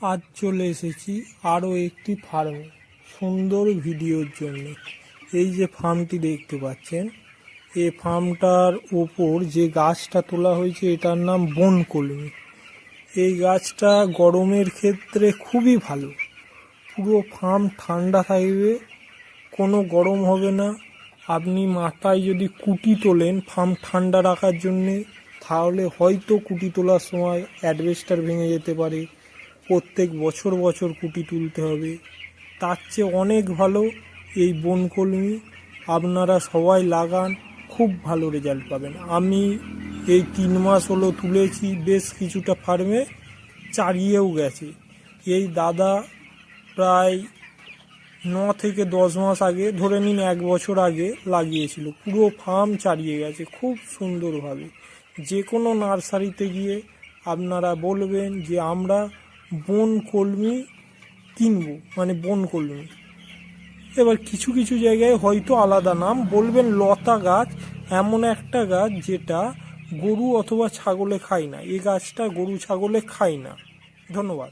আজ চলে এসেছি আরও একটি ফার্মে সুন্দর ভিডিওর জন্য। এই যে ফার্মটি দেখতে পাচ্ছেন, এই ফার্মটার ওপর যে গাছটা তোলা হয়েছে এটার নাম বনকলমি। এই গাছটা গরমের ক্ষেত্রে খুবই ভালো, পুরো ফার্ম ঠান্ডা থাকবে, কোনো গরম হবে না। আপনি মাথায় যদি কুটি তোলেন ফার্ম ঠান্ডা রাখার জন্যে, তাহলে হয়তো কুটি তোলার সময় অ্যাডভেস্টার ভেঙে যেতে পারে, প্রত্যেক বছর বছর কুটি তুলতে হবে। তার চেয়ে অনেক ভালো এই বনকলমি, আপনারা সবাই লাগান, খুব ভালো রেজাল্ট পাবেন। আমি এই 3 মাস হলো তুলেছি, বেশ কিছুটা ফার্মে চারিয়েও গেছে। এই দাদা প্রায় 9 থেকে 10 মাস আগে, ধরে নিন 1 বছর আগে লাগিয়েছিল, পুরো ফার্ম চারিয়ে গেছে খুব সুন্দরভাবে। যে কোনো নার্সারিতে গিয়ে আপনারা বলবেন যে আমরা বনকলমি কিনবো, মানে বনকলমি। এবার কিছু কিছু জায়গায় হয়তো আলাদা নাম বলবেন। লতা গাছ এমন একটা গাছ যেটা গরু অথবা ছাগলে খায় না, এই গাছটা গরু ছাগলে খায় না। ধন্যবাদ।